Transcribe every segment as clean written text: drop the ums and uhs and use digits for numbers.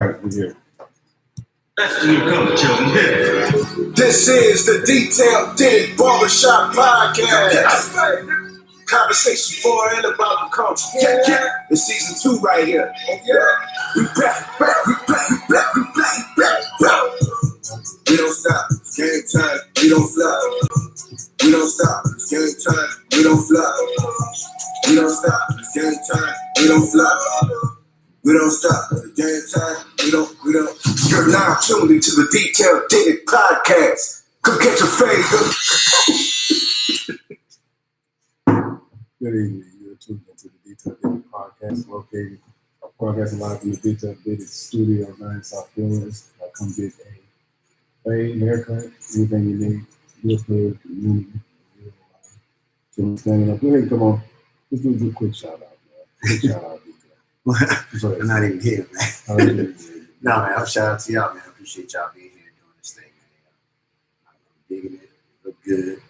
Right, we're here. That's the newcomer, children. This is the Detailed Dig Barbershop Podcast. Conversation for and about the culture. It's season 2 right here. We back. We don't stop. It's game time. We don't flop. We don't stop. It's game time. We don't flop. We don't stop. It's game time. We don't flop. We don't stop. It's game time. We don't. You're now tuned into the Detailed Dig Podcast. Come get your favor. Good evening. You're tuned into the Detailed Dig Podcast, located broadcasting live from the Detailed Dig Studio 9 South Florida. Come get a fade, haircut, anything you need. Good for the community. So standing up. Go ahead, come on. Let's do a good quick shout out, man. Quick shout out, Detail. I'm not even here, man. No, man, I'm shout out to y'all, man. I appreciate y'all being here doing this thing, man. I'm digging it. Look good.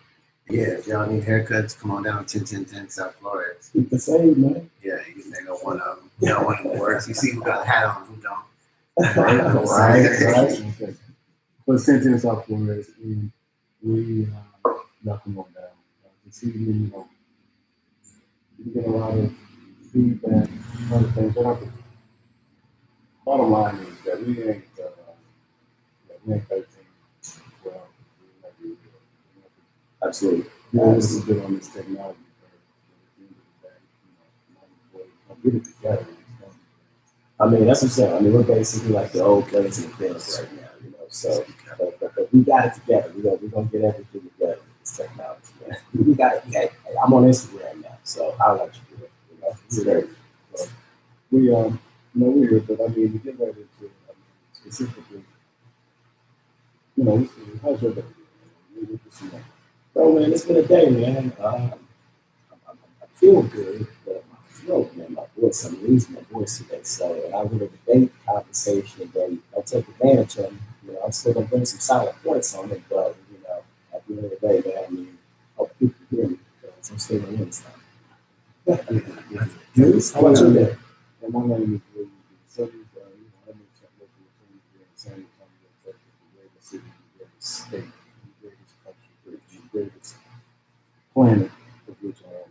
Yeah, if y'all need haircuts, come on down 1010 South Florida. Keep the same, man. Yeah, you can make up one of them. You know, one of them works. You see who got a hat on, who don't. Right. Okay. So it's 1010 South Florida, and we knock them on down. This evening, you know, we get a lot of feedback, other things. But the bottom line is that we ain't 13. Well, Absolutely. This is good on this technology. Get it together. I mean, that's what I'm saying. I mean, we're basically like the old players in the fields right now, you know. So, but we got it together. We're gonna get everything together with this technology, man. We got it. Hey, I'm on Instagram now, so I'll let you do it. You know, it's very. We're here, but I mean, we get right into specifically. You know, how's your day? Bro, man, it's been a day, man. I feel good, but my throat, man, my voice, I'm losing my voice today. So, and I would have debate conversation, then I take advantage of it. You know, I'm still gonna bring some solid points on it, but you know, at the end of the day, man, I mean, hope people hear me because I'm still gonna win this time. How about you, man? And my name is William. So, I'm in San Antonio, Texas, the greatest city, the greatest state, the greatest country, the greatest planet of which I am.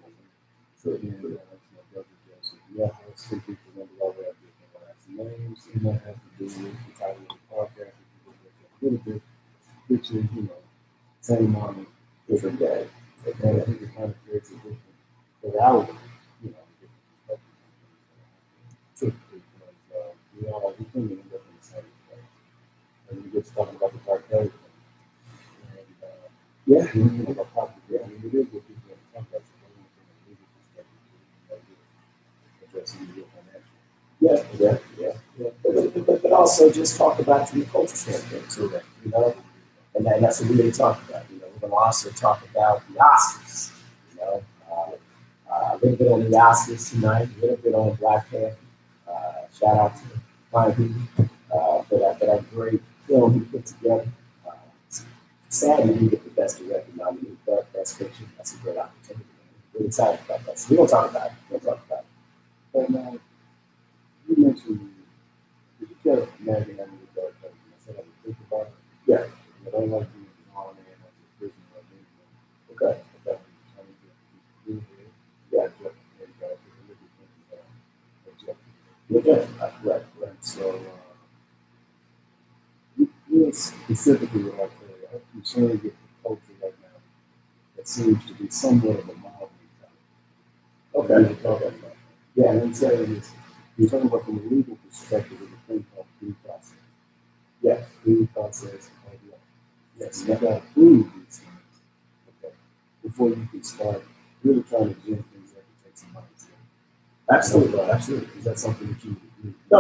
So, again, that's my brother Joseph. Yeah, I was thinking for one of our different last names, and that has to do with the title of the podcast. A little bit, which is, you know, same moment, different day. And I think it kind of creates a different reality, you know, different perspective. We all we can end up in the same place. And we get talking about the dark days. And about property. I mean, it is what people are talking about. Addressing your financial. But also just talk about from the culture standpoint too, you know, and that's what we really talk about. You know, we're going to also talk about the Oscars. You know, a little bit on the Oscars tonight, a little bit on Black Panther. Shout out to my people for that great film he put together. Sadly, we get the best director nominated, but best picture. That's a great opportunity. We're excited about that. So we're going to talk about it. But now, you mentioned, did you care nagging at me with that? I said I would think about it. Yeah. But I don't like being drawn in as a prison or anything. Okay. But trying to get Yeah. Right. So, you specifically would like to, I'm concerned with the culture right now that seems to be somewhat of a mild mentality. Okay. Yeah, and I'm saying is, you're talking about from a legal perspective of a thing called due process. Yes. Due process of law. Yes. You got to prove these things, okay, before you can start really trying to do things that can take some money. Absolutely. Is that something that you would agree with? No,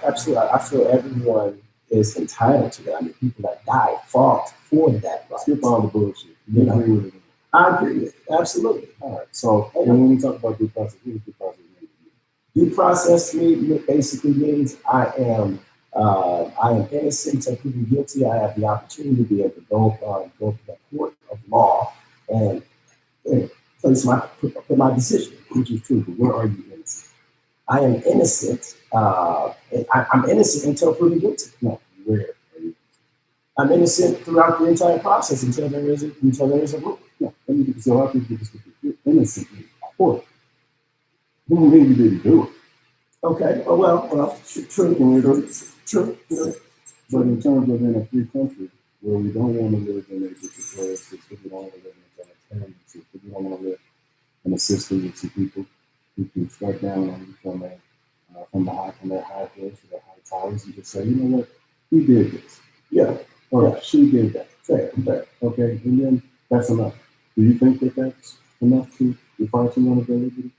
absolutely. I feel everyone is entitled to that. I mean, people that die fought for that right. Skip all the bullshit. You agree with it? I agree with it. Absolutely. All right. So, when we talk about due process, what does due process mean? Due process to me basically means I am innocent until proven guilty. I have the opportunity to be able to go to the court of law and place put my decision. Which is true, but where are you innocent? I am innocent. I'm innocent until proven guilty. No, where? I'm innocent throughout the entire process until there is a rule. No, so I think you're innocent in court. Doesn't mean you didn't do it. Okay. Oh well, true. But in terms of in a free country where we don't want to live in a dictatorial system, we don't want to live in a totalitarian system, we don't want to live in a system with some people who can strike down on you from their high hills to their high towers and just say, you know what, he did this. Yeah. Or she did that. Fair. Okay, and then that's enough. Do you think that that's enough to define someone of their liberty?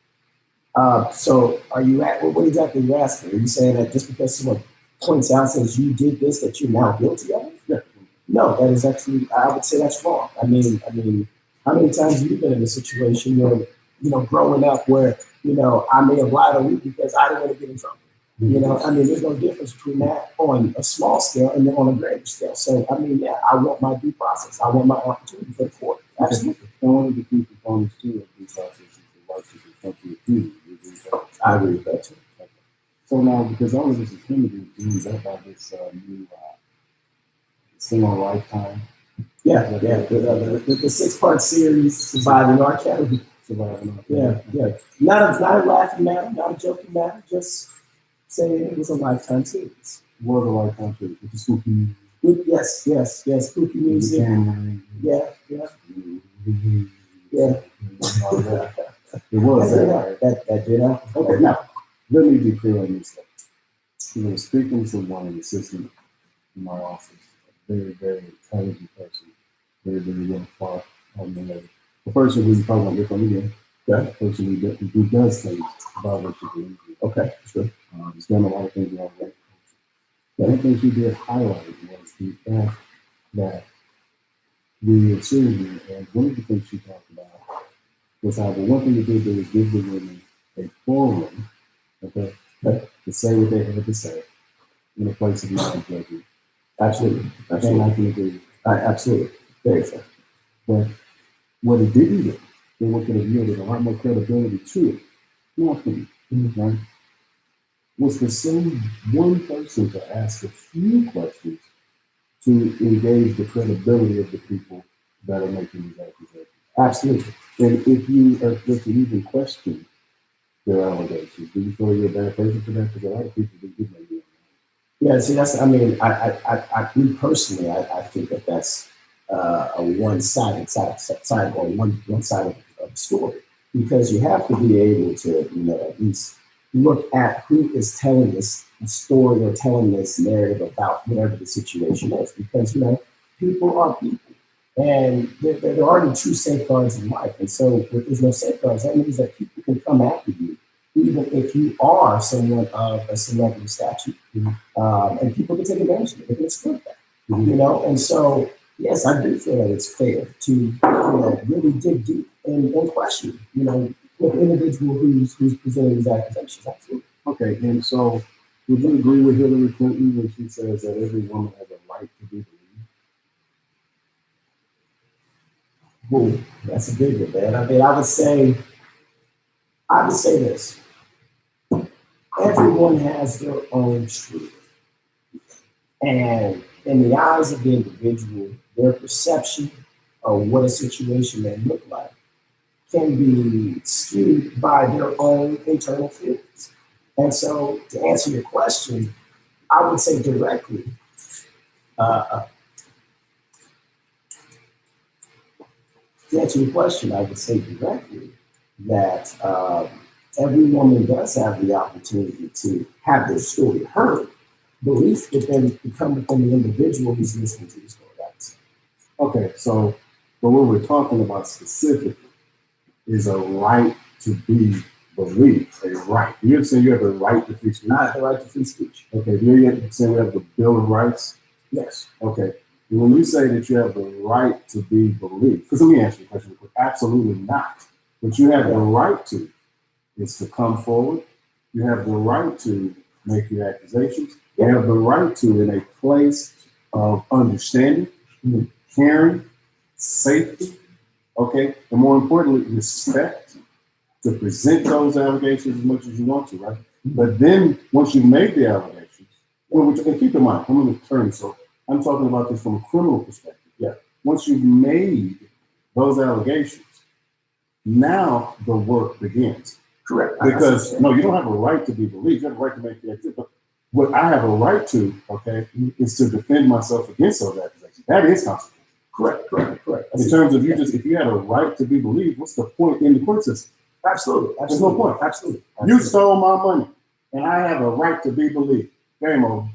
So are you at what exactly are you asking? Are you saying that just because someone points out says you did this that you're now guilty of it? Yeah. No, that is actually I would say that's wrong. I mean, how many times have you been in a situation where, growing up where, I may have lied on you because I didn't want to get in trouble. There's no difference between that on a small scale and then on a greater scale. So, yeah, I want my due process. I want my opportunity for the court. Absolutely. And one of the key components too of due process is the right to confront the accused. I agree with that too. Okay. So now, because all of this is limited by this new thing on Lifetime. Yeah. The 6-part series, Surviving R. Kelly. Yeah. Not a laughing matter, not a joking matter, just saying it was a Lifetime series. Was a Lifetime series with the spooky. Yes, spooky music. Yeah. It was that did happen. Okay, now let me be clear on this. Speaking to one in the system in my office, a very, very intelligent person, very, very well thought on the level. The person who you probably want to hear from again, that person who does things about what you're doing. Okay, sure. He's done a lot of things around that. One of the things he did highlight was the fact that we were children, and one of the things she talked about was how the one thing to do was give the women a forum, okay, to say what they had to say in a place of non-judgment. Absolutely. And I can agree. Absolutely. Very fair. But what it didn't do, and what could have yielded a lot more credibility to it, nothing, right, was for some one person to ask a few questions to engage the credibility of the people that are making these accusations. Absolutely. And if you are just to even question their allegations, do you feel you're a bad person for that? Because a lot of people do get maybe. Yeah, see, that's, me personally, I think that that's a one-sided side or one side of the story, because you have to be able to, at least look at who is telling this story or telling this narrative about whatever the situation is, because, people are people. And there are already two safeguards in life. And so if there's no safeguards, that means that people can come after you, even if you are someone of a celebrity stature. And people can take advantage of it. They can exploit that. And so, yes, I do feel that it's fair to really dig deep and question, the individual who's presenting these accusations. Absolutely. Okay, and so would you agree with Hillary Clinton when she says that every woman has a right to be believed? Ooh, that's a big one, man. I would say this. Everyone has their own truth. And in the eyes of the individual, their perception of what a situation may look like can be skewed by their own internal feelings. And so to answer your question, I would say directly, I would say directly that every woman does have the opportunity to have their story heard. Belief would then become within the individual who's listening to the story. Okay, so but what we're talking about specifically is a right to be believed. A right. You say you have a right to free speech? Not the right to free speech. Okay, do you say we have the Bill of Rights? Yes. Okay. When you say that you have the right to be believed, because let me answer your question real quick. Absolutely not. What you have the right to is to come forward. You have the right to make your accusations. You have the right to, in a place of understanding, caring, safety, okay, and more importantly, respect, to present those allegations as much as you want to, right? But then once you've made the allegations, and keep in mind, I'm an attorney, so I'm talking about this from a criminal perspective. Yeah. Once you've made those allegations, now the work begins. Correct. Because no, you don't have a right to be believed. You have a right to make the activity. But what I have a right to, okay, is to defend myself against those accusations. That is constitutional. Correct. In terms of if you had a right to be believed, what's the point in the court system? Absolutely. There's no point. Absolutely. You stole my money, and I have a right to be believed. Game over.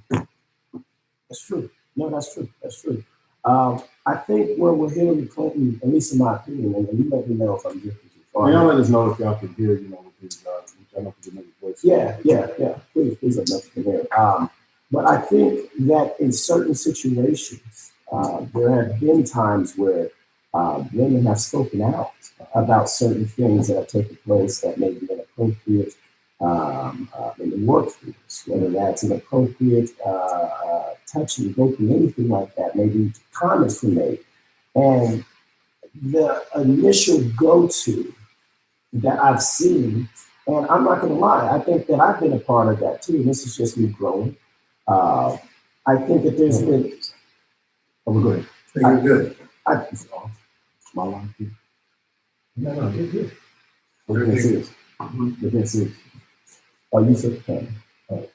That's true. No, that's true. I think where with Hillary Clinton, at least in my opinion, and you let me know if I'm drifting too far. Y'all let us know if y'all can hear, with his, which I know is another voice. Yeah. Please let us know. But I think that in certain situations, there have been times where women have spoken out about certain things that have taken place that may be inappropriate in the workforce, whether that's inappropriate touching, groping, anything like that. Maybe comments were made, and the initial go-to that I've seen, and I'm not going to lie, I think that I've been a part of that too. This is just me growing. I think that there's been. Oh, we're good. You're good. My line. No, you're good. They can't see us. They can't see us. Oh, you said the camera. Oh.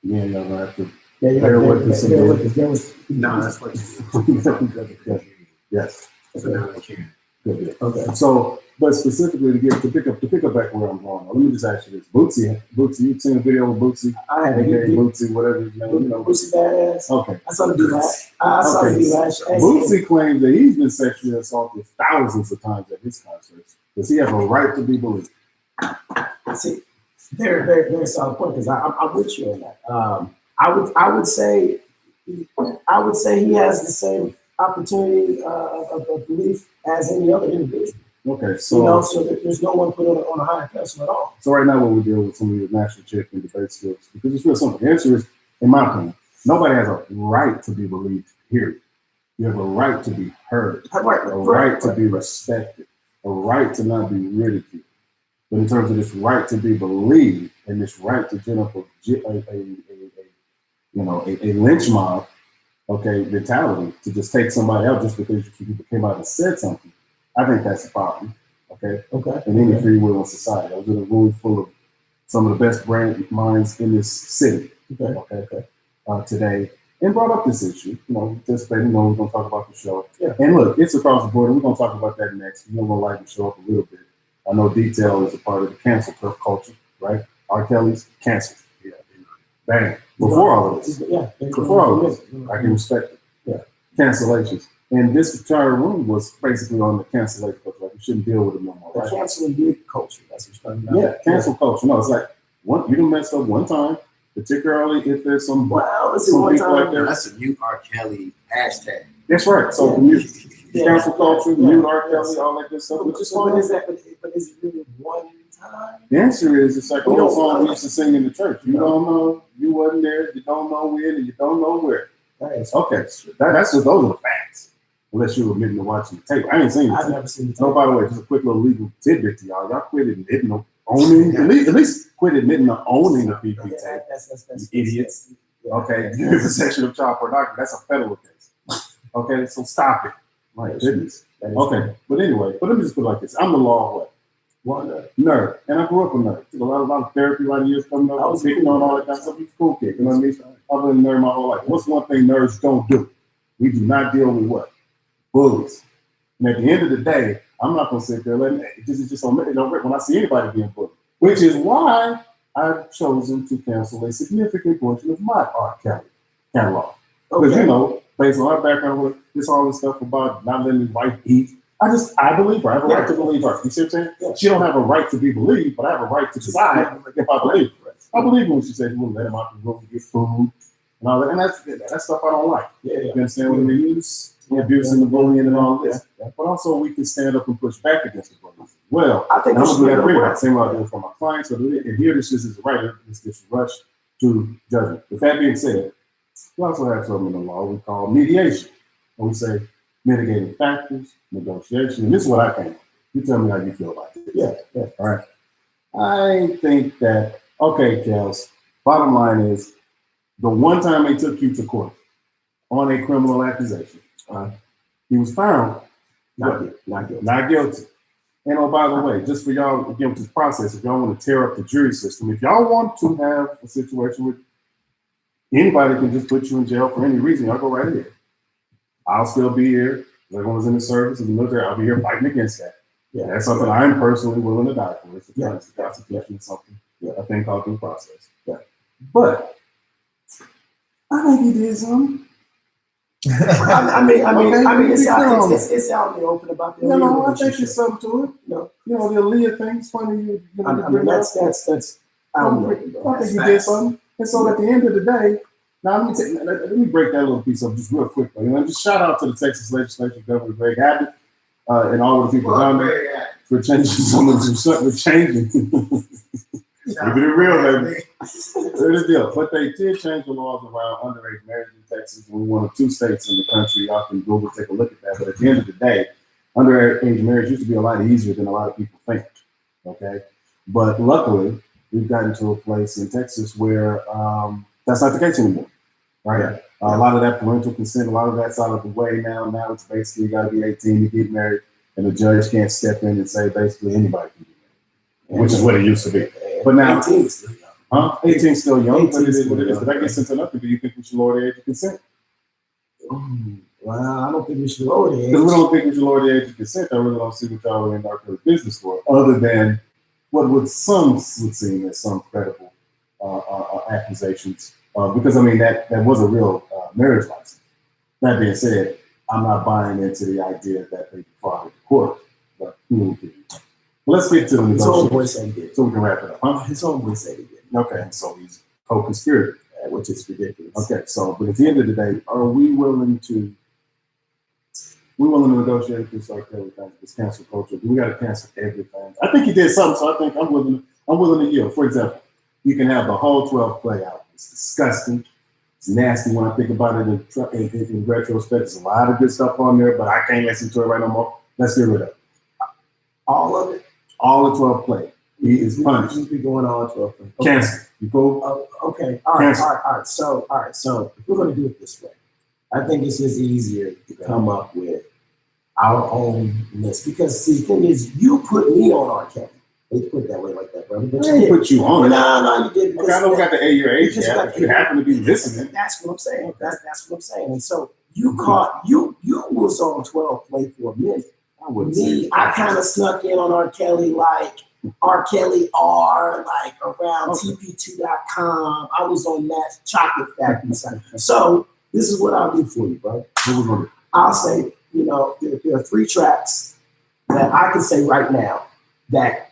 Yeah, y'all gonna have to. Yeah, you bear have with us. there was. No, that's what you Yes. So now they can. Good. Okay. So, but specifically to pick up back where I'm going. Let me just ask you this: Bootsy, you've seen a video of Bootsy? I had AKA Bootsy, whatever his name. Bootsy Badass. Okay. I saw the dude last. I saw the dude last. Bootsy claims that he's been sexually assaulted thousands of times at his concerts. Does he have a right to be believed? See, very solid point, because I'm with you on that. I would say he has the same opportunity of belief as any other individual. Okay, so so there's no one put on a higher pedestal at all. So right now, what we deal with some of your national check and debate skills, because it's real simple. The answer is, in my opinion, nobody has a right to be believed. Period. You have a right to be heard, a right to be respected, a right to not be ridiculed. But in terms of this right to be believed and this right to gen up a lynch mob, okay, mentality to just take somebody out just because you came out and said something, I think that's a problem. Okay. In any free will society, I was in a room full of some of the best brain minds in this city. Today, and brought up this issue. Anticipating, we're going to talk about the show. Yeah. And look, it's across the board. We're going to talk about that next. We're going to lighten the show up a little bit. I know detail is a part of the cancel culture, right? R. Kelly's canceled. Yeah. Bang. Before all of this. Yeah. Before all of this. I can respect it. Yeah. Cancellations. And this entire room was basically on the cancellation culture. Like, you shouldn't deal with it no more, right? The canceling big culture. That's what you're talking about. Yeah, cancel culture. No, it's like, you done messed up one time, particularly if there's some one people time. out there. That's a mute R. Kelly hashtag. That's right. So cancel culture, mute R. Kelly, all that good stuff. Which is fine. But is it really one time? The answer is, it's like an old song we used to sing in the church. You don't know, you wasn't there, you don't know when, and you don't know where. Nice. Okay, that's just, those are the facts. Unless you're admitting to watching the tape. I ain't seen the tape. I've never seen the tape. No, by the way, just a quick little legal tidbit to y'all. Y'all quit admitting to owning, at least quit admitting to owning the PP tape. That's Idiots. Okay, possession of child pornography, that's a federal case. Okay, so stop it. My goodness. Okay, but anyway, but let me just put it like this. I'm the law of what? Nerd. And I grew up a nerd. Took a lot of therapy, a lot of years coming up. I was picking on all that kind of stuff. He's a cool kid, you know what I mean? I've been a nerd my whole life. What's one thing nerds don't do? We do not deal with what? Bullies. And at the end of the day, I'm not going to sit there and this is just on me. When I see anybody being bullied, which is why I've chosen to cancel a significant portion of my R. Kelly catalog. Because, based on our background with all this stuff about not letting his wife eat, I believe her. I have a right to believe her. You see what I'm saying? Yeah. She don't have a right to be believed, but I have a right to decide if I believe her. I believe when she said you wouldn't let him out the room to get food and all that. And that's stuff I don't like. Yeah. You understand what I mean? The abuse and the bullying and all this. Yeah. But also we can stand up and push back against the bullies. Well, I think I'm going to do that pretty much. Same way I do it for my clients. So and here this is right. This gets rushed to judgment. With that being said, we also have something in the law we call mediation. And we say mitigating factors, negotiation. And this is what I think. You tell me how you feel about it. Yeah. All right. I think that Okay, Kels. Bottom line is, the one time they took you to court on a criminal accusation, he was found not guilty. And oh, by the way, just for y'all, again, with this process, if y'all want to tear up the jury system, if y'all want to have a situation where anybody can just put you in jail for any reason, y'all go right ahead. I'll still be here. Everyone's in the service, in the military. I'll be here fighting against that. Yeah, that's something I'm personally willing to die for. It's the Constitution is something, a thing called due process. Yeah. But I think he did something. I mean, it's out in the open about the no, I think there's something to it. No, the Aaliyah thing is funny. I mean, that's. I think he did something. And so at the end of the day, now let me break that little piece up just real quickly. And just shout out to the Texas Legislature, Governor Greg Abbott, and all of the people down there for changing some of the changing. Keep it real, baby. Here's the deal. But they did change the laws around underage marriage in Texas. We're one of 2 states in the country. Y'all can Google, take a look at that. But at the end of the day, underage marriage used to be a lot easier than a lot of people think. Okay? But luckily, we've gotten to a place in Texas where that's not the case anymore. Right? Yeah. A lot of that parental consent, a lot of that's out of the way now. Now it's basically you got to be 18 to get married, and the judge can't step in and say basically anybody can get married, which is what it used to be. But now, 18 is still young. 18 is still young, but it is what it is. But that gets into nothing. Do you think we should lower the age of consent? Well, I don't think we should lower the age. Because we don't think we should lower the age of consent. I really don't see what y'all are in our business for, other than what would seem as some credible accusations. Because I mean that was a real marriage license. That being said, I'm not buying into the idea that they defrauded the court. But who will give you? Let's get to the negotiations. So we can wrap it up. Huh? His homeboy said he did. Okay, so he's co-conspirator, which is ridiculous. Okay, so but at the end of the day, are we willing to negotiate this this cancel culture? Do we got to cancel everything? I think he did something, so I think I'm willing to yield. For example, you can have the whole 12 play out. It's disgusting. It's nasty when I think about it in retrospect. There's a lot of good stuff on there, but I can't listen to it right no more. Let's get rid of it. All of it. All the 12 play. He is punished. He's been going on 12 play. Okay. Cancel. You go. Okay. All right. So we're going to do it this way. I think it's just easier to come up with our own list because see, the thing is, you put me on R. Kelly. They put it that way like that, brother. But I didn't put you on it. No, you did. Okay, I know we got the 8-year age gap. You happen to be listening. That's what I'm saying. That's what I'm saying. And so you caught you was on 12 play for a minute. I kind of snuck in on R. Kelly, like R. Kelly R, like around TP2.com. I was on that chocolate factory site. So this is what I'll do for you, bro. I'll say, there are 3 tracks that I can say right now that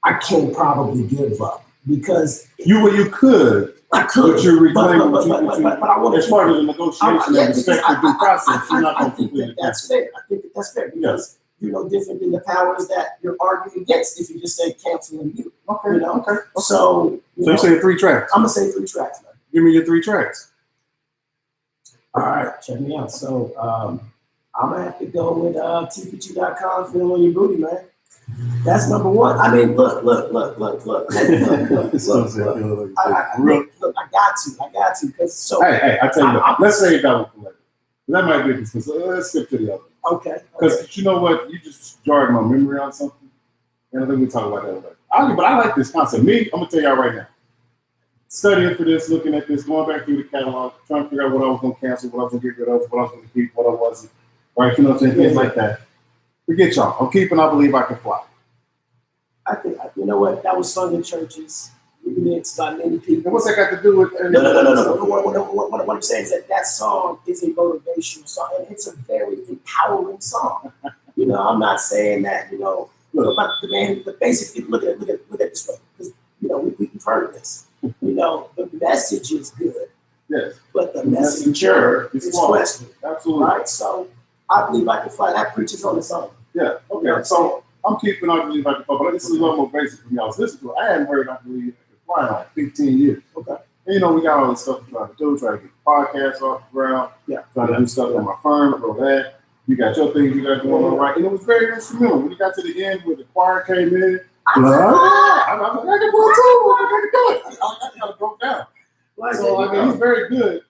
I can't probably give up because you could. I could, but you're reclaiming but I want to. As part of the negotiation and respect for due process, you're not going to completely. That's fair. I think that's fair because. Different than the powers that you're arguing against if you just say cancel and mute. Okay. Okay. So you're saying 3 tracks. I'm gonna say 3 tracks, man. Give me your 3 tracks. All right, check me out. So I'm gonna have to go with TP2.com, Feel on Your Booty, man. That's number 1. I mean, look. I got to. Because so. Hey, I tell you what. Let's say you got one for later. That might be because let's skip to the other. Okay. Because you know what? You just jarred my memory on something. And I think we'll talk about that later. But I like this concept. Me, I'm going to tell y'all right now. Studying for this, looking at this, going back through the catalog, trying to figure out what I was going to cancel, what I was going to get rid of, what I was going to keep, what I wasn't. Right? You know what I'm saying? Things like that. Forget y'all. I'm keeping I Believe I Can Fly. I think, you know what? That was sung in churches. It's by many people. And what's that got to do with? No. What I'm saying is that song is a motivational song, and it's a very empowering song. I'm not saying that. The basic. Look at it this way, because we've heard this. The message is good. Yes. But the messenger is questionable. Absolutely. Right. So I Believe I Can Fly. That preaches on its own. Yeah. Okay. So I'm keeping I Believe I Can Fly, but this is a little more basic for me. I was listening to it. I hadn't heard I Believe I Can Fly in like 15 years. Okay. And, we got all this stuff we're trying to do, trying to get the podcast off the ground, trying to do stuff on my firm, grow that. You got your things you got going on, right? And it was very instrumental. When you got to the end where the choir came in Blood. I can blood too. I can do it. I got it broke down. Like, So I mean, he's very good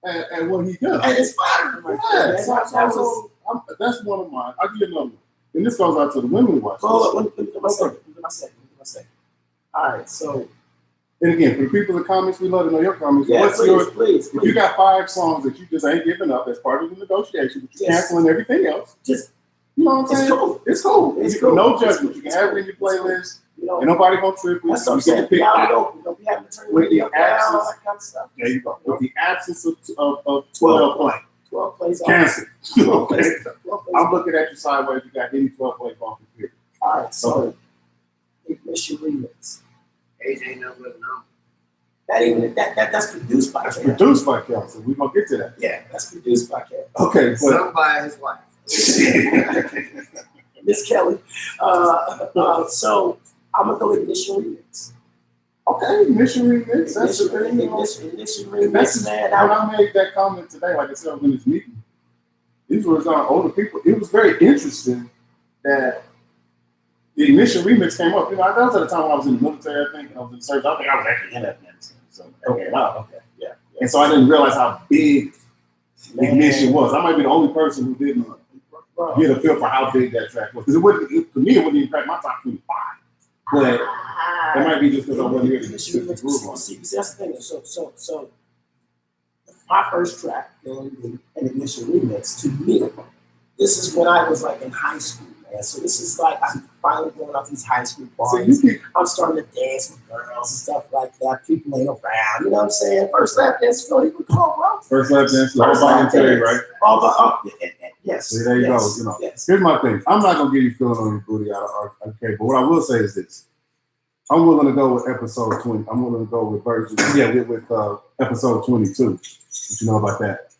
at what he does. and it's fire. Yeah, so that's one of mine. I'll give you another one. And this goes out to the women who watch. Hold on, let me get my second. All right, so. And again, for the people in the comments, we love to know your comments. Yeah, What's please. If you got 5 songs that you just ain't giving up as part of the negotiation, but you're canceling everything else, Just, you know what I'm saying? It's cool. It's cool. No judgment. You can have it in your playlist. you know, And nobody gonna trip with that's what I'm you. saying. Get to pick Y'all five. don't be having to turn With the your down, all absence- that kind of stuff. There you go. With the absence of 12 play. 12 plays on. Cancel. 12 Okay. plays. 12 plays I'm on. looking at you sideways. You got any 12 play bump here. All right, so Ignition Remix. Age ain't no good number. That's produced by That's Kevin. produced by Kelsey. We're gonna get to that. Yeah, that's produced by Kevin. Okay, but Sung by his wife. Miss Kelly. So I'm gonna go Ignition Remix. okay, Mission Remix. That's Ignition Remix, That's man. when I made that comment today, like I said in this meeting, these were older people. It was very interesting that the Ignition Remix came up. You know, that was at the time when I was in the military, I think, and I was in the service. I think I was actually in Afghanistan. So Okay, wow, okay, yeah. And so I didn't realize how big Man. Ignition was. I might be the only person who didn't Bro. get a feel for how big that track was. Because to me, it wouldn't even crack my top 25. But it might be just because I wasn't here to Ignition the Remix. groove on. See, that's the thing. So my first track, an Ignition Remix, to me, this is when I was like in high school, man. So this is like I'm finally going out these high school So you parties. keep I'm starting to dance with girls and stuff like that. People ain't around, you know what I'm saying? First lap dance, you can call, bro. first lap dance, all First lap voluntary, dance. right? All about, yes. See, there you yes, go. You know, yes. here's my thing. I'm not gonna give you feeling on your booty out of okay, but what I will say is this: I'm willing to go with episode 20. I'm willing to go with version, with episode 22. What you know about that?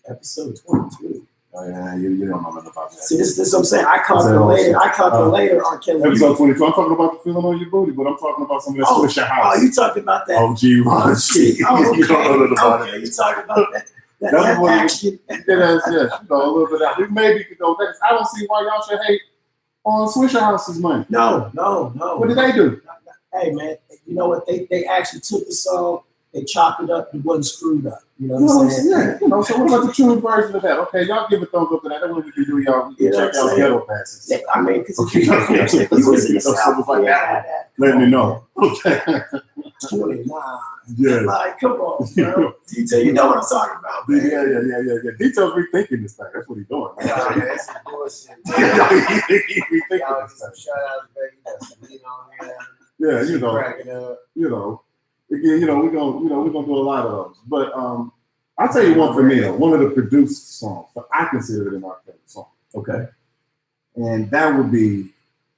Episode 22. Oh yeah, you don't know nothing about that. See, this is what I'm saying. I caught the later R. Kelly. Episode 22. I'm talking about the feeling on your booty, but I'm talking about some of that Swish your house. Oh, you talking about that? OG Ron C. Oh, You don't know nothing about okay, it. you talking about that? That's That what action. Yes, you know, a little bit out. We maybe could go back. I don't see why y'all should hate on Swisher House's money. No. What did they do? Hey, man, you know what? They actually took the song, they chopped it up, it wasn't screwed up. You know what I'm saying? Yeah, you know, so what about the true version of that? Okay, y'all give a thumbs up to that. That's what we can do, y'all. We can You know check what I'm out saying? ghetto passes. Yeah, I mean, because Okay. if you was in the So South, like that. Let me know. Okay. 29. Yeah. Like, come on, bro. You know what I'm talking about, man. Yeah. Details rethinking this thing. That's what he's doing. Nah, man, that's some bullshit. He rethinking Y'all this get some thing. shout outs, baby. Got some meat on here. Yeah, you know. Cracking up. Again, we're gonna do a lot of those. But I'll tell you one for me though, one of the produced songs, but I consider it an R. Kelly song. Okay. And that would be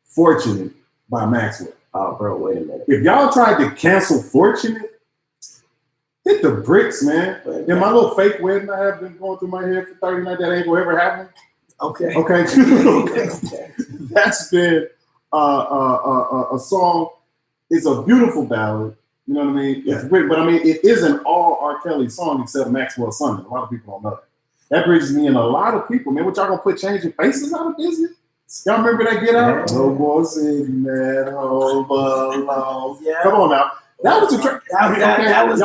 Fortunate by Maxwell. Oh, bro, wait a minute. If y'all tried to cancel Fortunate, hit the bricks, man. And my little fake wedding I have been going through my head for 30 nights, that ain't gonna ever happen. Okay. Okay. Okay. That's been a song. It's a beautiful ballad. You know what I mean? It's written, but I mean, it isn't all R. Kelly song except Maxwell Sunday. A lot of people don't know that. That bridges me and a lot of people, man. What y'all gonna put changing faces out of business? Y'all remember that Get Out? Yeah. No more sitting at home alone. Yeah. Come on now. That was a track. That was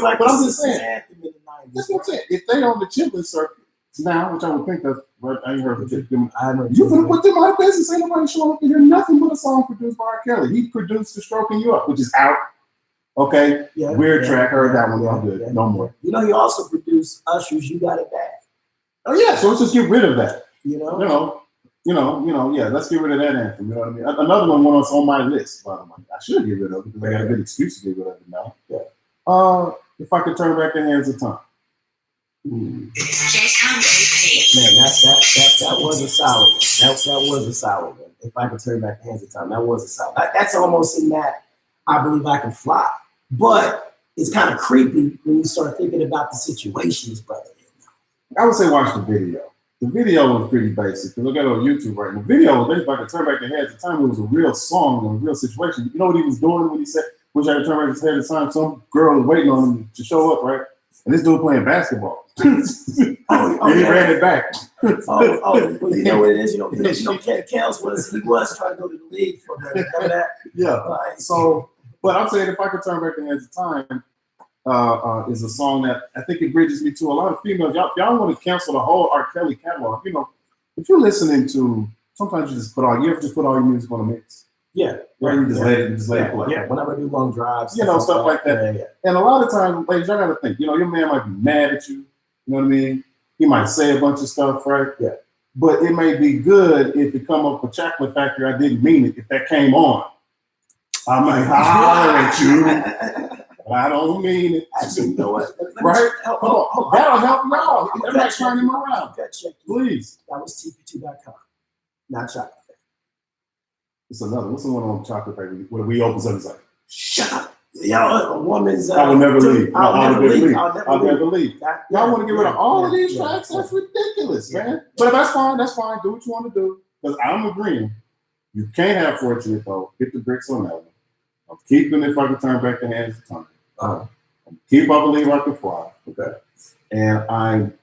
like but I'm the just saying. anthem in the 90s. That's what I'm saying. If they on the chitlin circuit now, which I would think that's, but I ain't heard of it. I know. You finna put them out of business. Ain't nobody showing up to hear nothing but a song produced by R. Kelly. He produced the Stroking You Up, which is out. Okay, Yeah, weird yeah, track. Heard that one. yeah, Y'all good. yeah. No more. You know, he also produced Usher's "You Got It Bad." Oh yeah. So let's just get rid of that. You know. Yeah. Let's get rid of that anthem. You know what I mean? Another one was on my list. By the way, I should get rid of it because I got a good excuse to get rid of it now. Yeah. If I could turn back the hands of time. Man, that was a solid one. That was a solid one. If I could turn back the hands of time, that was a solid. That's almost in that I Believe I Can Fly. But it's kind of creepy when you start thinking about the situations, brother. I would say watch the video. The video was pretty basic. If you look at it on YouTube right now, the video was basically, if I could turn back the hands of time, it was a real song and a real situation. You know what he was doing when he said, "Wish I could turn back his head of time"? Some girl was waiting on him to show up, right? And this dude playing basketball. Oh, And he ran it back. Well, you know what it is? You know, Kels was trying to go to the league for a minute. Remember that? Yeah. So, but I'm saying if I could turn back the hands of time, is a song that I think it bridges me to a lot of females. Y'all want to cancel the whole R. Kelly catalog. You know, if you're listening to, sometimes you ever just put all your music on a mix. Yeah. Right? You just let it play. Yeah. Whenever I do long drives, Stuff like that. Yeah. And a lot of times, ladies, y'all got to think, your man might be mad at you. You know what I mean? He might say a bunch of stuff, right? Yeah. But it may be good if it come up with Chocolate Factory. I didn't mean it. If that came on, I might holler at you. I don't mean it. Actually, you know what? Right? That'll help you out. That might turn him around. Please. That was TP2.com, not Chocolate. It's another. What's the one on Chocolate Factory where we opens up and like, shut up. A woman's. I will never leave. I'll never leave. I'll never leave. Y'all want to get rid of all of these tracks? That's ridiculous, man. But that's fine. That's fine. Do what you want to do. Because I'm agreeing. You can't have Fortunate, though. Hit the bricks on that one. I'm keeping If I Could Turn Back the Hands of Time. Keep I Believe I Can Fly. Okay. And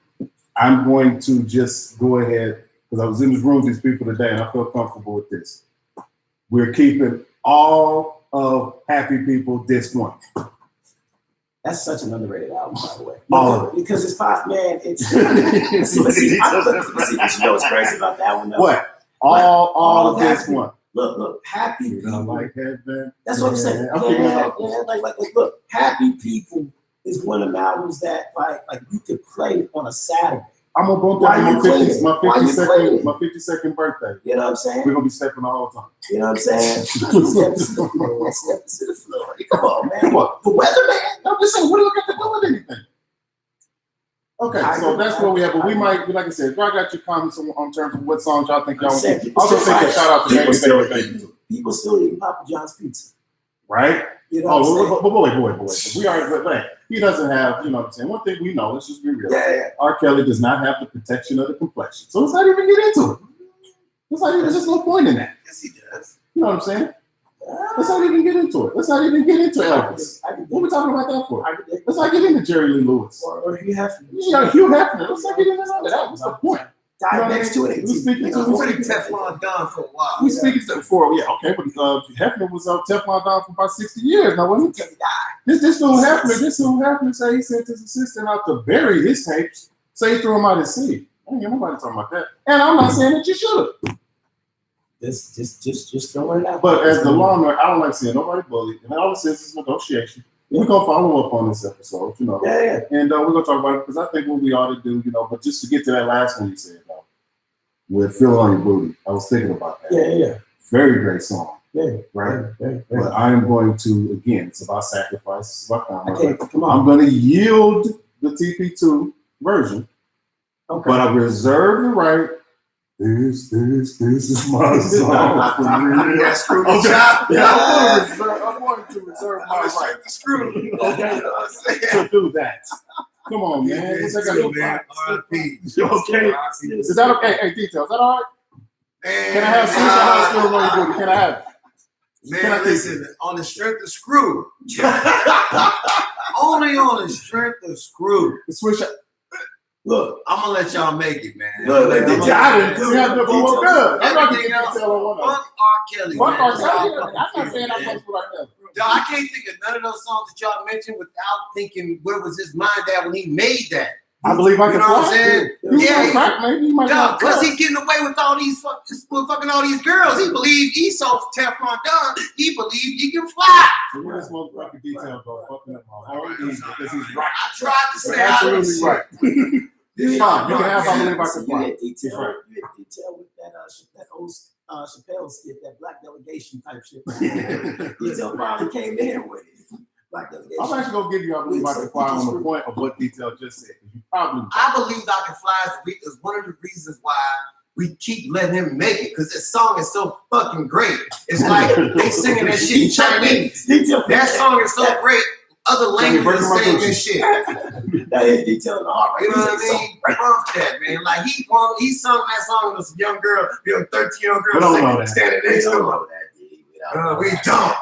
I'm going to just go ahead, because I was in this room with these people today, and I feel comfortable with this. We're keeping all of Happy People This One. That's such an underrated album, by the way. All of it. Because it's pop, man. It's see, you know what's crazy about that one, though? What? All of this one. Look, Happy People. Like heaven. That's what I'm saying. Like, look, Happy People is one of the albums that like you could play on a Saturday. I'm gonna bump that my 52nd birthday. You know what I'm saying? We're gonna be stepping the whole time. You know what I'm saying? Step to the floor. Come on, man. What? The weather, man? I'm just saying, what do you got to do with anything? Okay, so that's where we have. But we might, like I said, if y'all got your comments on terms of what songs y'all think y'all want to. Also, take a shout out to Baby. People still eating Papa John's pizza, right? You know boy. We are, but he doesn't have. You know what I'm saying? One thing we know. Let's just be real. Yeah. R. Kelly does not have the protection of the complexion, so let's not even get into it. There's just no point in that. Yes, he does. You know what I'm saying? Let's not even get into it. Let's not even get into Elvis. What are we talking about that for? Let's not get into Jerry Lee Lewis. Or Hugh Hefner. Hugh Hefner. Let's not get into that. What's the point? Died next to it. We're speaking to Teflon Don for a while. We're speaking to okay, but Hefner was Teflon Don for about 60 years. Now, when he died, this dude Hefner say he sent his assistant out to bury his tapes, so he threw them out at sea. I ain't hear nobody talking about that. And I'm not saying that you should have. Just throwing it out. But as the lawnmower, I don't like seeing nobody bullied. And all this is negotiation. We're gonna follow up on this episode, you know. Yeah. And we're gonna talk about it because I think what we ought to do, you know. But just to get to that last one you said, though, with "Feel It on Your Booty," I was thinking about that. Yeah. Very great song. Yeah. Right. But I am going to again. It's about sacrifice. It's about time. Come on. I'm going to yield the TP2 version. Okay. But I reserve the right. This is my song for me. Yeah, screw the shop. Yeah, I'm going to reserve my right. The screw. Okay, to do that. Come on, man. What's that got to do? Okay. Is that okay? Hey, Detail, is that all right? Man, can I have some hospital on your booty? Can I have it? Man, listen, on the strength of screw. Only on the strength of screw. Switch up. Look, I'm gonna let y'all make it, man. Look, I didn't good. Everything else, fuck R. Kelly. Fuck R. Kelly. I'm not saying I'm supposed to like that. I can't think of none of those songs that y'all mentioned without thinking where was his mind at when he made that. I believe I can. You know what I'm saying? Yeah, because he's getting away with all these fucking all these girls. He believes he's so Teflon Don. He believes he can fly. So where this motherfucking Detail go? Fucking up because he's right. I tried to say absolutely right. It's fine. You can have I believe I can fly. You had detail with that old Chappelle skit, that black delegation type shit. Detail finally came in with it. Black delegation. I'm actually gonna give you I believe I can fly on the point of what Detail just said. You probably I believe I can fly is one of the reasons why we keep letting him make it, because this song is so fucking great. It's like they singing that shit in Chinese. That song is so great. Other languages saying this shit. That is Detail in the heart. You know what I mean? Fuck that, man. Like he sung that song when it was a young girl, 13-year-old girl standing next to him. We don't.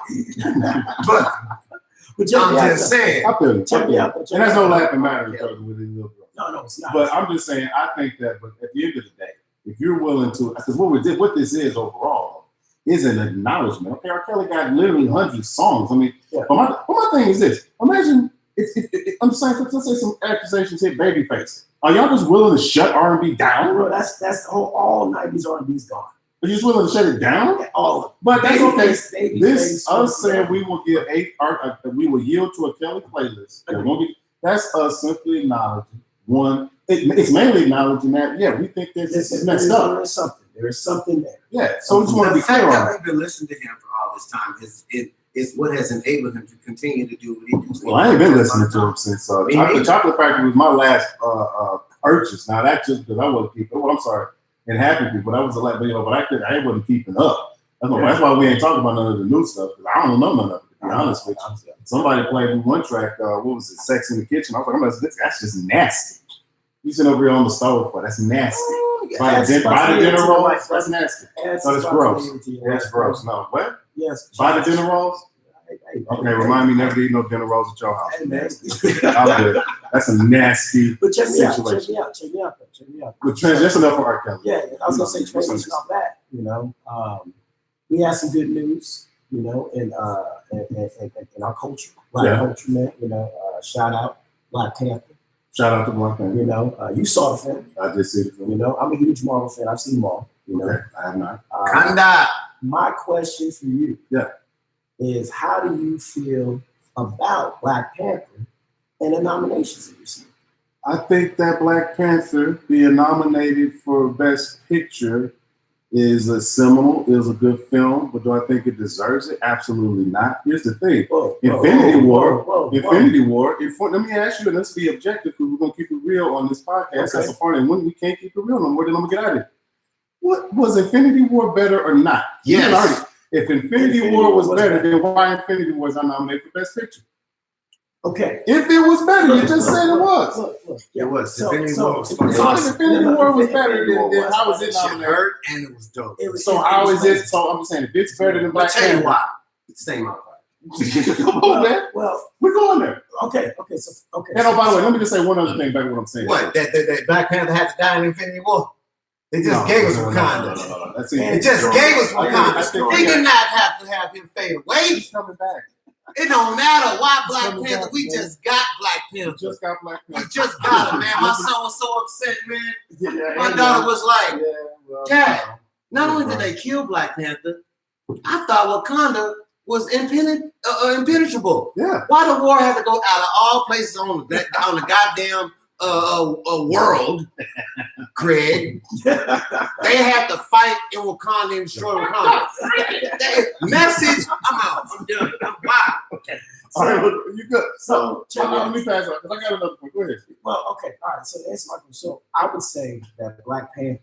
But check me I'm out, just saying. I feel it. Check me out. And that's no laughing matter because with these little girls. No, it's not. But I'm just saying, I think that, but at the end of the day, if you're willing to, because what this is overall is an acknowledgement. Okay, R. Kelly got literally hundreds of songs. I mean, Yeah. but my thing is this: imagine if I'm saying, let's say some accusations hit Babyface. Are y'all just willing to shut R&B down? Bro, that's the whole, all 90s R&B's gone. Are you just willing to shut it down? All of it. But that's okay. Babyface, This us saying we will give we will yield to a Kelly playlist. That's us simply acknowledging one. It's mainly acknowledging that we think this is messed up. There is something there. Yeah, so we just want to be The fact clear on that it. we've been listening to him for all this time is what has enabled him to continue to do what he does. Well, I ain't been listening to him since Chocolate Factory was my last purchase. Now that's just because I wasn't keeping. Oh, I'm sorry, and Happy People. That was a lot, but I wasn't keeping up. That's why we ain't talking about none of the new stuff. Because I don't know none of it. To be honest with you, somebody played me one track. What was it? Sex in the Kitchen. I was like, that's just nasty. You sitting over here on the stove, that's nasty. By the dinner rolls, that's nasty. So it's gross. That's gross. No, what? Yes. By the dinner rolls? Okay, remind me never to eat no dinner rolls at your house. I'm good. That's a nasty But check me out. But that's enough for R. Kelly. Yeah, I was gonna say transition off that. We had some good news. In our culture, Black culture, man. Shout out Black Panther. Shout out to Black Panther. You saw the film. I just see the film. I'm a huge Marvel fan. I've seen them all. Okay, I have not. Kanda. My question for you is, how do you feel about Black Panther and the nominations that you see? I think that Black Panther being nominated for Best Picture is a good film, but do I think it deserves it? Absolutely not. Here's the thing. Infinity War. Let me ask you, and let's be objective, because we're going to keep it real on this podcast. Okay. That's a part, and when we can't keep it real no more, then I'm going to get out of it. What was Infinity War better or not? Yes. If Infinity War was better, then why Infinity War is not nominated for Best Picture? Okay. If it was better, you just said it was. Look. It was. Infinity War was better, then how is it nominated? Hurt and it was dope. So how is it? So I'm saying, if it's better than Black Panther. Tell you why. It's the same outcome. Come on, man. Well, we're going there. Okay. And by the way, let me just say one other thing back to what I'm saying. What? That Black Panther had to die in Infinity War? They just gave us Wakanda. No. They just gave us Wakanda. They did not have to have him fade away. He's coming back. It don't matter why Black Panther. We just got Black Panther. Just got Black Panther. We just got it, man. My son was so upset, man. My daughter was like, Dad, not only did they kill Black Panther, I thought Wakanda was impenetrable. Yeah. Why the war had to go out of all places on the goddamn world, Craig? They had to fight in Wakanda and destroy Wakanda. Message, I'm out. I'm done. I'm bye. Okay. All right, you good. So let me pass on, because I got another one. Go ahead. Well, okay. All right. So to answer my question, so I would say that Black Panther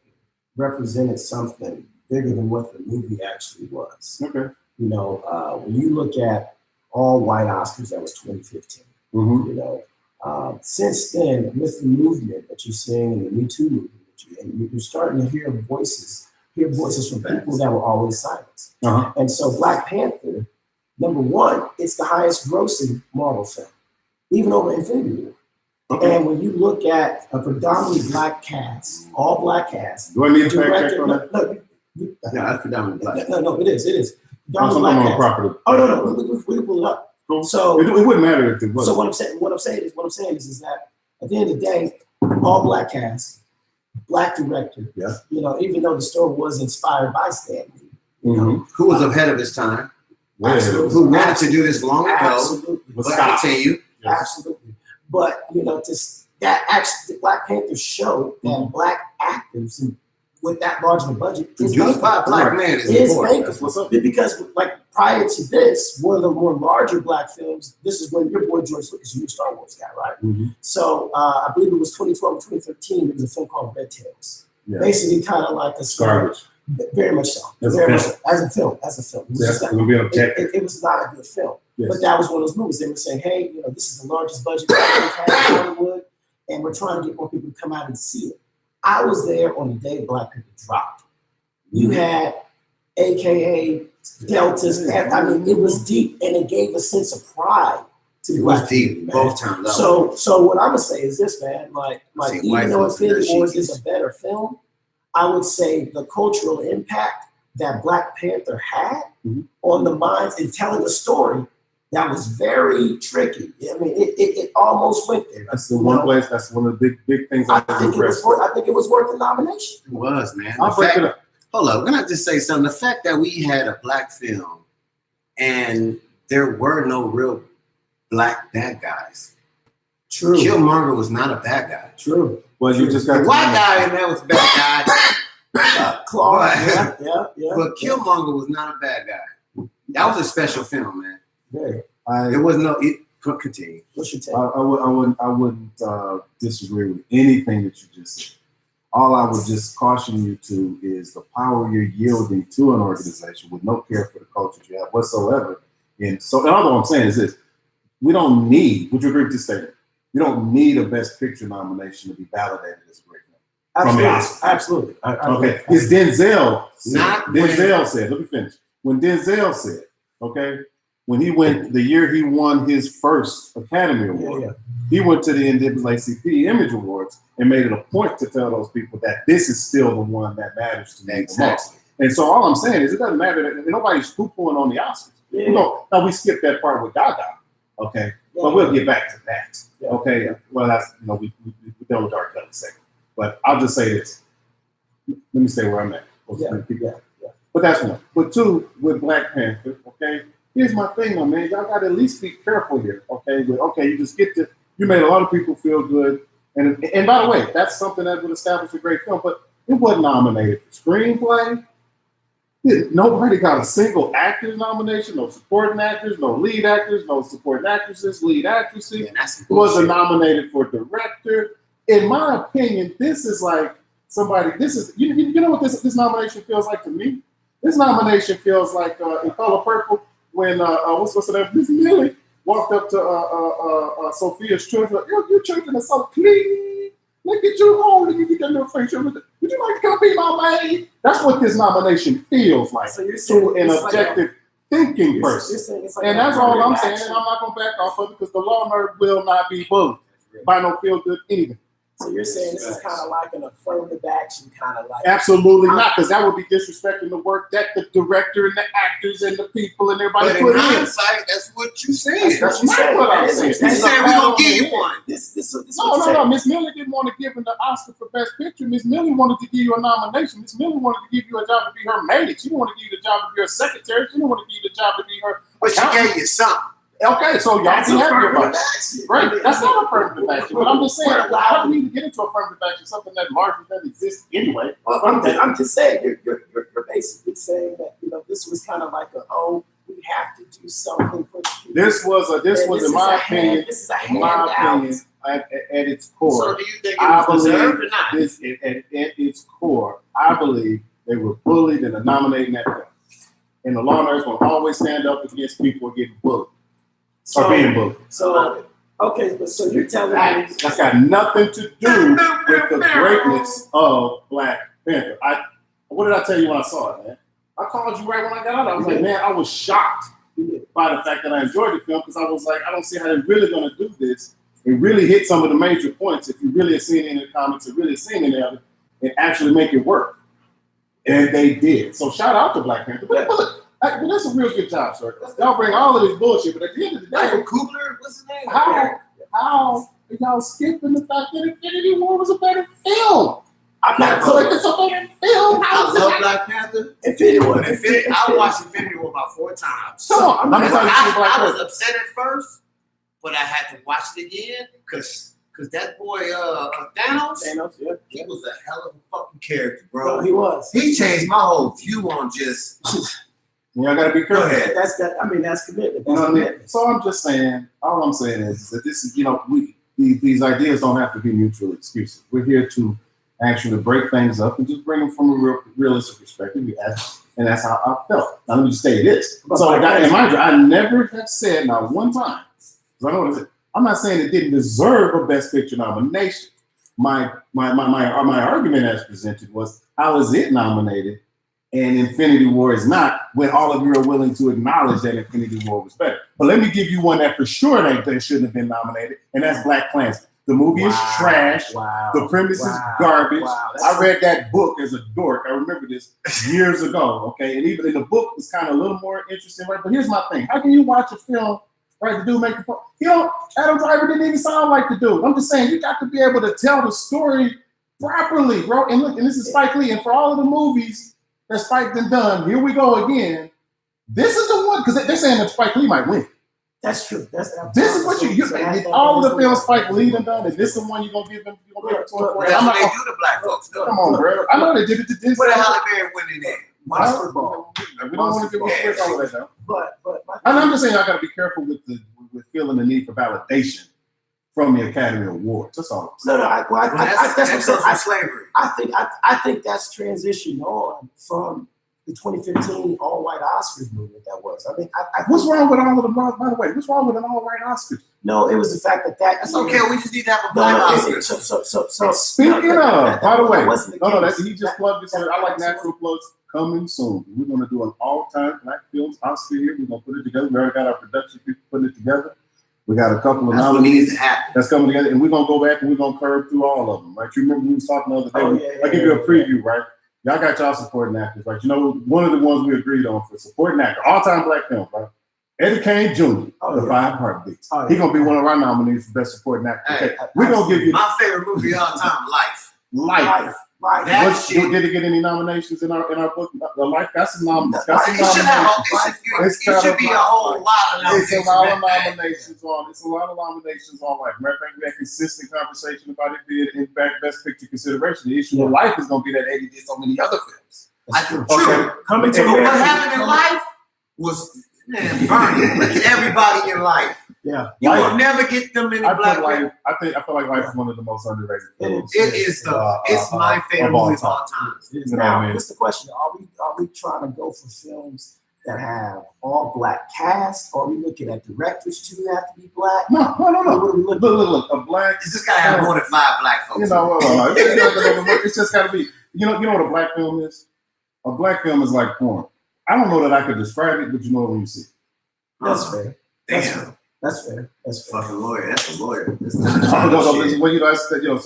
represented something bigger than what the movie actually was. Okay. When you look at all white Oscars, that was 2015. Mm-hmm. Since then, with the movement that you're seeing in the Me Too movement, you're starting to hear voices from people that were always silenced. Uh-huh. And so Black Panther, number one, it's the highest grossing Marvel film, even over Infinity War. Okay. And when you look at a predominantly black cast, all black cast. Do I need to fact check on that? That's predominantly black. No, it is. I'm on property. Oh, no, we pull it up. Cool. So it wouldn't matter if it wasn't. So what I'm saying is that at the end of the day, all black cast, black director. Yeah. Even though the story was inspired by Stan Lee, who was ahead of his time, absolutely, who wanted to do this long ago, absolutely, but continue. Absolutely. But Black Panther showed that black actors and with that large of a budget is used by a black man is important. Because prior to this, one of the more larger black films, this is when your boy George Lucas, you were a Star Wars guy, right? Mm-hmm. So I believe it was 2012 or 2013, there was a film called Red Tails. Yeah. Basically kind of like a garbage. Very much so. As a film. It was not a good film. Yes. But that was one of those movies. They were saying, hey, this is the largest budget we've had in Hollywood, and we're trying to get more people to come out and see it. I was there on the day Black Panther dropped. You had AKA Deltas. It was deep, and it gave a sense of pride to the It black was deep, community, man. both times. So what I would say is this, man. Like seen even white though folks with Infinity their Wars sheets. is a better film, I would say the cultural impact that Black Panther had on the minds and telling a story that was very tricky. I mean, it almost went there. That's the one place. That's one of the big things I I was think impressed with. I think it was worth the nomination. It was, man. I'll break it up. Hold up, can I just say something? The fact that we had a black film and there were no real black bad guys. True. Killmonger was not a bad guy. True. Well, you just got The white guy in there was a bad guy. Claude. But- Yeah. But Killmonger was not a bad guy. That was a special film, man. Very. There was no. Continue. What's your take? I wouldn't disagree with anything that you just said. All I would just caution you to is the power you're yielding to an organization with no care for the culture you have whatsoever. And so, all I'm saying is this: we don't need. Would you agree with this statement? We don't need a Best Picture nomination to be validated as a great film. From the Oscars. Absolutely. Okay, it's Denzel. Not Denzel said. Let me finish. When Denzel said, okay, when he went the year he won his first Academy Award, he went to the NAACP Image Awards and made it a point to tell those people that this is still the one that matters to me the most. And so all I'm saying is it doesn't matter that nobody's poo-pooing on the Oscars. Yeah. Now we skipped that part with Gaga, okay, but we'll get back to that. Yeah. Okay, well that's we done with R. Kelly second, but I'll just say this. Let me stay where I'm at. Yeah. But that's one. But two, with Black Panther, okay. Here's my thing, though, man. Y'all gotta at least be careful here, okay? You just you made a lot of people feel good, and by the way, that's something that would establish a great film. But it wasn't nominated for screenplay. Nobody got a single actor's nomination. No supporting actors, no lead actors, no supporting actresses, lead actresses. Yeah, that's Wasn't nominated for director. In my opinion, this is like somebody. This is you know what this nomination feels like to me. This nomination feels like in Color Purple when what's the name? Miss Millie walked up to Sophia's children. Your children are so clean. Look at you holding you get that little friendship. Would you like to come be my maid? That's what this nomination feels like So you're saying to an objective thinking person. You're saying it's like And that's all I'm saying. And I'm not going to back off of it because the law nerd will not be bullied by no feel good anything. So you're saying this is kind of like an affirmative action, kind of like. Absolutely not, because that would be disrespecting the work that the director and the actors and the people and everybody But in put in. hindsight, that's what you said. That's not what I'm saying. You said we're going to give you one. This No. Miss Millie didn't want to give him the Oscar for Best Picture. Miss Millie wanted to give you a nomination. Miss Millie wanted to give you a job to be her maid. She didn't want to give you the job to be her secretary. She didn't want to give you the job to be her. But she gave you something. Okay, so y'all That's be happy affirmative about it. action. Right? That's not affirmative action. But I'm just saying, Well, how do we even get into affirmative action, something that largely doesn't exist anyway? Well, I'm just saying, you're basically saying that this was kind of like we have to do something for the people. This was in my opinion, This is a handout. at its core. So do you think it I was believe deserved or not? at its core, I believe they were bullied into nominating that film. And the law nerds will always stand up against people getting bullied. Or being bullied. So you're telling me That's got nothing to do with the greatness of Black Panther. What did I tell you when I saw it, man? I called you right when I got out. I was like, man, I was shocked by the fact that I enjoyed the film because I was like, I don't see how they're really going to do this and really hit some of the major points. If you really have seen it in the comics and really seen it of it and actually make it work. And they did. So shout out to Black Panther. But look, that's a real good job, sir. Y'all bring all of this bullshit, but at the end of the day, Michael Kugler, what's his name? how are y'all skipping the fact that Infinity War was a better film? I'm not so it's a better film. I love Black Panther. I watched Infinity War about 4 times. Come on, let me tell you something about I was Panther. upset at first, but I had to watch it again because that boy Thanos, he was a hell of a fucking character, bro. No, he was. He changed my whole view on just. Y'all gotta be careful. Go ahead. That's commitment. That's You know what I mean? commitment. So I'm just saying, all I'm saying is that this is, these ideas don't have to be mutually exclusive. We're here to actually break things up and just bring them from a realistic perspective. And that's how I felt. Now let me just say this. So I never have said not one time, because I know what I said. I'm not saying it didn't deserve a Best Picture nomination. My argument as presented was, how is it nominated and Infinity War is not, when all of you are willing to acknowledge that Infinity War was better. But let me give you one that for sure they shouldn't have been nominated, and that's Black Klansman. The movie is trash. Wow. The premise is garbage. I read that book as a dork. I remember this years ago, okay? And even in the book, it's kind of a little more interesting, right? But here's my thing. How can you watch a film, right, the dude make the point? Adam Driver didn't even sound like the dude. I'm just saying, you got to be able to tell the story properly, bro. And look, and this is Spike Lee. And for all of the movies that Spike done, here we go again. This is the one, because they're saying that Spike Lee might win. That's true. This is what all of the films Spike Lee done. Is this the one you're gonna give him? That's what they do to black folks, though. Come on, bro. I know they did it to Disney. Where the Halle Berry winning at? Monster Ball. We don't want to give all of that though. But I'm just saying, I gotta be careful with feeling the need for validation from the Academy Awards. That's all. No, that's slavery. I think that's transitioned on from the 2015 all-white Oscars movement that was. I mean, what's wrong with all of them? By the way, what's wrong with an all-white Oscars? No, it was the fact that's okay. We just need to have a black Oscar. So speaking of, by the way, he just plugged this. I like natural plugs. Coming soon. We're going to do an all-time Black Films Oscar here. We're going to put it together. We already got our production people putting it together. We got a couple of nominees that's coming together, and we're going to go back and we're going to curve through all of them, right? You remember we was talking the other day. I give you a preview, right? Y'all got y'all supporting actors, right? You know, one of the ones we agreed on for supporting actor, all-time Black film, right? Eddie Kane Jr., The Five Heartbeats. He's going to be one of our nominees for Best Supporting Actor. Okay. We're going to give you... My favorite movie of all time, Life. Life. Did it get any nominations in our book? The Life got some nominations. It should be a whole lot of nominations. It's a lot of nominations on. It's a lot of nominations on Life. Matter of fact, we had consistent conversation about it being in fact Best Picture consideration. The issue of Life is going to be that Eddie did so many other films. True. Coming to what happened in Life was burning. Look at everybody in Life. Yeah, you will never get them in the Black film. I feel like Life is one of the most underrated films. It is it's my favorite movie of all time. Now, what's the question? Are we trying to go for films that have all Black cast, or are we looking at directors too that have to be Black? No. What are we looking Look, a Black. It's just gotta have more than 5 Black folks. It's just gotta be. You know what a Black film is? A Black film is like porn. I don't know that I could describe it, but you know it when you see it. That's fair. Damn. That's fair. Fucking lawyer. That's a lawyer. So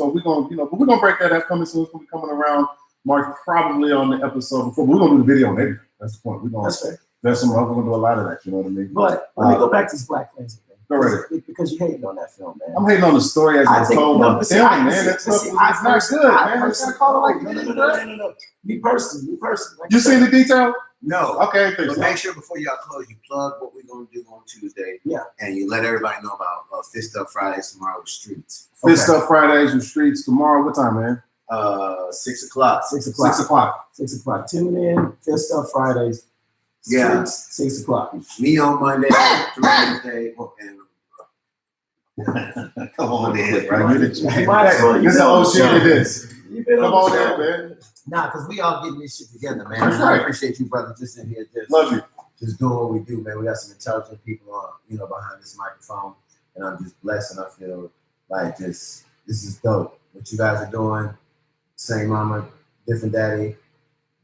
we're gonna break that up coming soon. It's gonna be coming around March, probably on the episode before. We're gonna do the video on everything. That's the point. That's fair. We're gonna do a lot of that. You know what I mean? But let me go back to this Black Klansman thing. Go right. Because you hating on that film, man. I'm hating on the story as it's told on the film, man. It's not good, man. I gotta call it like no. Me personally. You seen the detail? No. Okay. But make sure before y'all close, you plug what we're gonna do on Tuesday. Yeah. And you let everybody know about Fist Up Fridays tomorrow with Streets. Fist Up Fridays with Streets tomorrow. What time, man? 6 o'clock. 6 o'clock. 6 o'clock. Tune in. Fist Up Fridays. Yeah. 6 o'clock. Me on Monday, Thursday, and come on in, right? This is old shit. It is. Come on in, man. Nah, because we all getting this shit together, man. That's right. I appreciate you, brother, just in here. Love you. Just doing what we do, man. We got some intelligent people on, behind this microphone. And I'm just blessed, and I feel like this is dope. What you guys are doing, same mama, different daddy,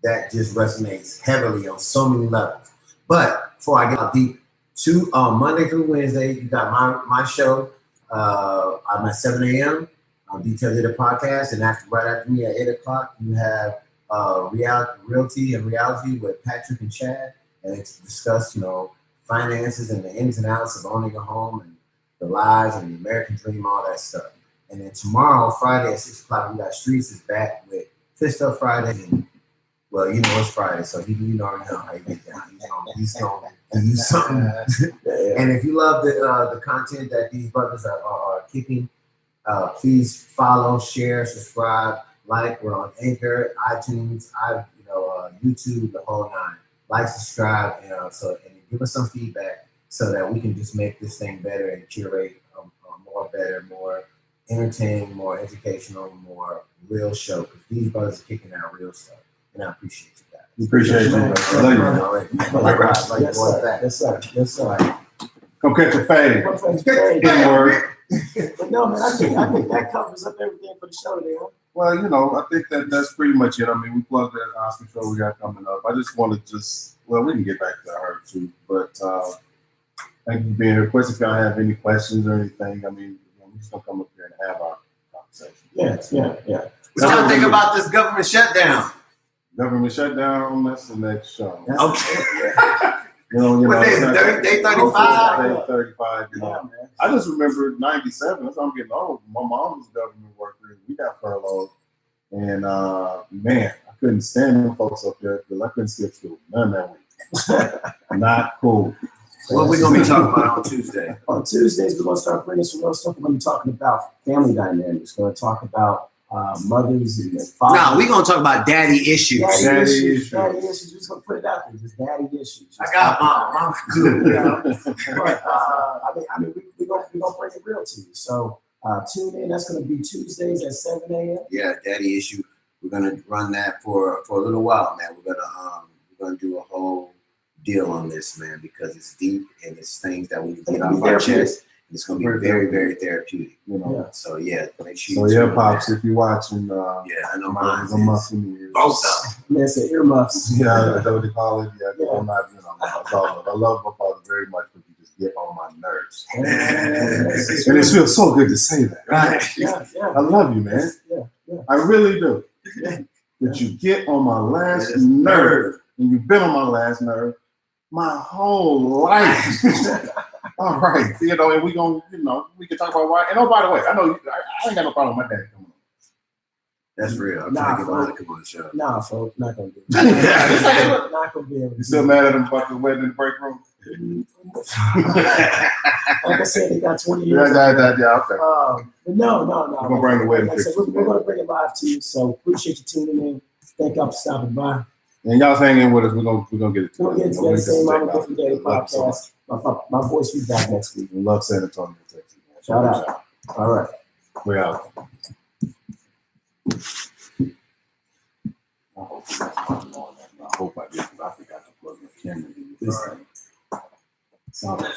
that just resonates heavily on so many levels. But before I get out deep, Monday through Wednesday, you got my show. I'm at 7 a.m. on Detail Data Podcast, and right after me at 8 o'clock, you have Realty and Reality with Patrick and Chad, and it's to discuss, finances and the ins and outs of owning a home and the lies and the American dream, all that stuff. And then tomorrow, Friday at 6 o'clock, we got Streets is back with Fist Up Friday. And, well, it's Friday, so you already know how you get down. He's going to do something. And if you love the content that these brothers are kicking, please follow, share, subscribe, like. We're on Anchor, iTunes, YouTube, the whole nine. Like, subscribe, and give us some feedback so that we can just make this thing better and curate a more entertaining, more educational, more real show. Because these brothers are kicking out real stuff, and I appreciate you guys. Appreciate you. Love you. Yes, sir. Come catch a fade. In word. But no, man, I think that covers up everything for the show today. Huh? Well, I think that's pretty much it. I mean, we plugged that Oscar show we got coming up. I just want to we can get back to her too. But thank you for being here. Of course, if y'all have any questions or anything, I mean, we're just gonna come up here and have our conversation. Yeah. What y'all think about this government shutdown? Government shutdown. That's the next show. Okay. What day is it? Day 35? Day 35. Man. I just remember '97. That's how I'm getting old. My mom was a government worker. We got furloughed, and man, I couldn't stand them folks up there because I couldn't skip school. None that week. Not cool. What we gonna be talking about on Tuesday? On Tuesdays, we're gonna start bringing some real stuff. We're gonna be talking about family dynamics. We're gonna talk about mothers and their fathers. Nah, we're gonna talk about daddy issues. Daddy issues. We're just gonna put it out there. Just daddy issues. I got mom good. But I mean, we're gonna bring it real to you. So tune in. That's gonna be Tuesdays at 7 a.m. Yeah, daddy issue. We're gonna run that for a little while, man. We're gonna do a whole deal on this, man, because it's deep and it's things that we get off our chest. It's gonna be very, very therapeutic. So yeah, make sure. So yeah, pops, if you're watching, I know mine is. Both of them. Man, it's earmuffs. Yeah, that's what they call it. Yeah, I'm not, I love my father very much, but you just get on my nerves. And it feels so good to say that, right? Yeah. I love you, man. Yeah. I really do. But you get on my last nerve, and you've been on my last nerve my whole life. All right, and we gonna, we can talk about why. And by the way, I know I ain't got no problem with my dad coming on. That's real. I'm trying to get mine to come on the show. Nah, folks, not gonna do it. Not gonna be able to. You still mad at him about the wedding in the break room? Like I said, they got 20 years. Yeah, okay. But no. We're gonna bring the wedding like I said, pictures. we're gonna bring it live to you. So appreciate you tuning in. Thank y'all for stopping by. And y'all's hanging with us. We're gonna get it We're gonna get together. Same Momma Dif Dad podcast. My voice will be back next week. We love San Antonio, Texas. Shout out. All right. We're out. I hope I did, because I forgot to plug my camera in this thing. Sounds like